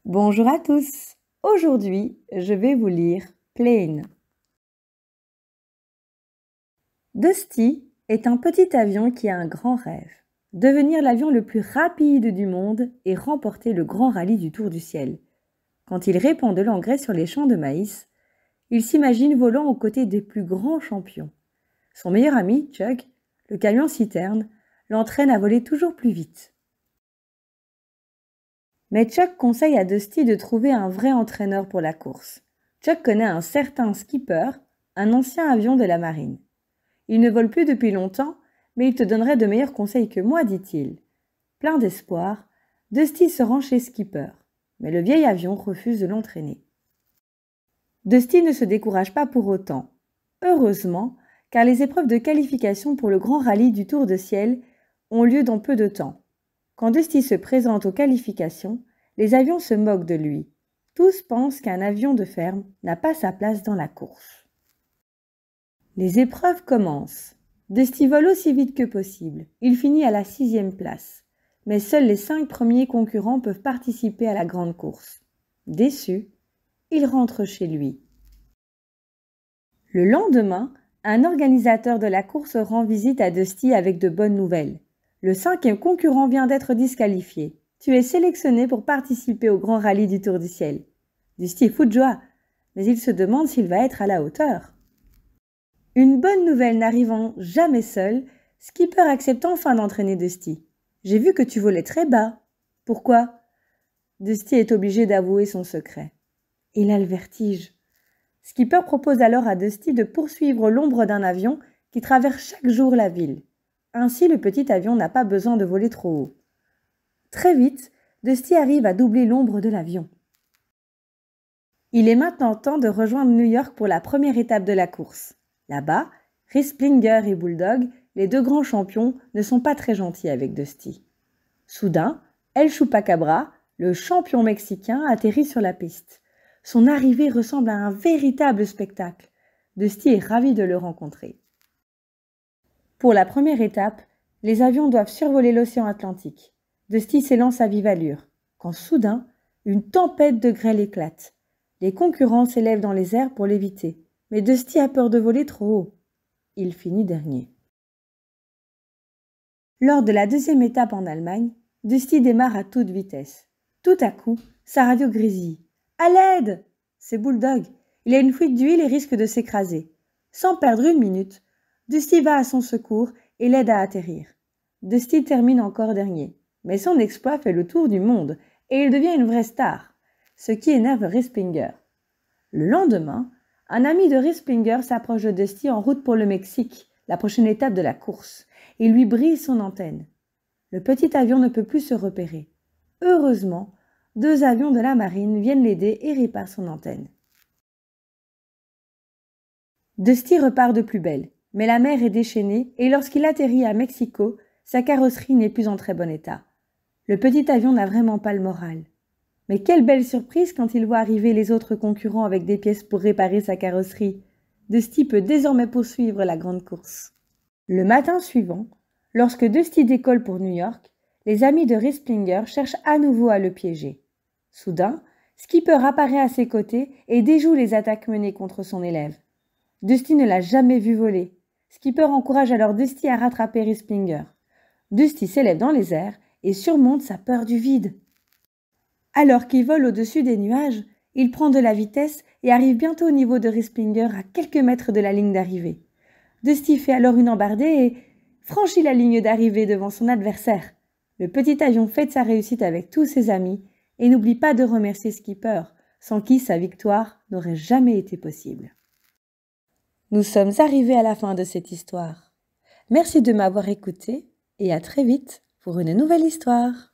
Bonjour à tous. Aujourd'hui, je vais vous lire Plane. Dusty est un petit avion qui a un grand rêve, devenir l'avion le plus rapide du monde et remporter le grand rallye du Tour du ciel. Quand il répand de l'engrais sur les champs de maïs, il s'imagine volant aux côtés des plus grands champions. Son meilleur ami, Chuck, le camion-citerne, l'entraîne à voler toujours plus vite. Mais Chuck conseille à Dusty de trouver un vrai entraîneur pour la course. Chuck connaît un certain Skipper, un ancien avion de la marine. Il ne vole plus depuis longtemps, mais il te donnerait de meilleurs conseils que moi, dit-il. Plein d'espoir, Dusty se rend chez Skipper, mais le vieil avion refuse de l'entraîner. Dusty ne se décourage pas pour autant. Heureusement, car les épreuves de qualification pour le grand rallye du Tour de Ciel ont lieu dans peu de temps. Quand Dusty se présente aux qualifications, les avions se moquent de lui. Tous pensent qu'un avion de ferme n'a pas sa place dans la course. Les épreuves commencent. Dusty vole aussi vite que possible. Il finit à la 6e place. Mais seuls les 5 premiers concurrents peuvent participer à la grande course. Déçu, il rentre chez lui. Le lendemain, un organisateur de la course rend visite à Dusty avec de bonnes nouvelles. Le 5e concurrent vient d'être disqualifié. Tu es sélectionné pour participer au grand rallye du Tour du ciel. Dusty est fou de joie, mais il se demande s'il va être à la hauteur. Une bonne nouvelle n'arrivant jamais seule, Skipper accepte enfin d'entraîner Dusty. J'ai vu que tu volais très bas. Pourquoi ? Dusty est obligé d'avouer son secret. Il a le vertige. Skipper propose alors à Dusty de poursuivre l'ombre d'un avion qui traverse chaque jour la ville. Ainsi, le petit avion n'a pas besoin de voler trop haut. Très vite, Dusty arrive à doubler l'ombre de l'avion. Il est maintenant temps de rejoindre New York pour la première étape de la course. Là-bas, Risplinger et Bulldog, les 2 grands champions, ne sont pas très gentils avec Dusty. Soudain, El Chupacabra, le champion mexicain, atterrit sur la piste. Son arrivée ressemble à un véritable spectacle. Dusty est ravi de le rencontrer. Pour la première étape, les avions doivent survoler l'océan Atlantique. Dusty s'élance à vive allure, quand soudain, une tempête de grêle éclate. Les concurrents s'élèvent dans les airs pour l'éviter, mais Dusty a peur de voler trop haut. Il finit dernier. Lors de la 2e étape en Allemagne, Dusty démarre à toute vitesse. Tout à coup, sa radio grésille. « À l'aide !» C'est Bulldog. Il a une fuite d'huile et risque de s'écraser. Sans perdre une minute, Dusty va à son secours et l'aide à atterrir. Dusty termine encore dernier, mais son exploit fait le tour du monde et il devient une vraie star, ce qui énerve Risplinger. Le lendemain, un ami de Risplinger s'approche de Dusty en route pour le Mexique, la prochaine étape de la course, et lui brise son antenne. Le petit avion ne peut plus se repérer. Heureusement, 2 avions de la marine viennent l'aider et réparent son antenne. Dusty repart de plus belle, mais la mer est déchaînée et lorsqu'il atterrit à Mexico, sa carrosserie n'est plus en très bon état. Le petit avion n'a vraiment pas le moral. Mais quelle belle surprise quand il voit arriver les autres concurrents avec des pièces pour réparer sa carrosserie. Dusty peut désormais poursuivre la grande course. Le matin suivant, lorsque Dusty décolle pour New York, les amis de Risplinger cherchent à nouveau à le piéger. Soudain, Skipper apparaît à ses côtés et déjoue les attaques menées contre son élève. Dusty ne l'a jamais vu voler. Skipper encourage alors Dusty à rattraper Risplinger. Dusty s'élève dans les airs et surmonte sa peur du vide. Alors qu'il vole au-dessus des nuages, il prend de la vitesse et arrive bientôt au niveau de Risplinger à quelques mètres de la ligne d'arrivée. Dusty fait alors une embardée et franchit la ligne d'arrivée devant son adversaire. Le petit avion fête sa réussite avec tous ses amis et n'oublie pas de remercier Skipper, sans qui sa victoire n'aurait jamais été possible. Nous sommes arrivés à la fin de cette histoire. Merci de m'avoir écouté et à très vite pour une nouvelle histoire.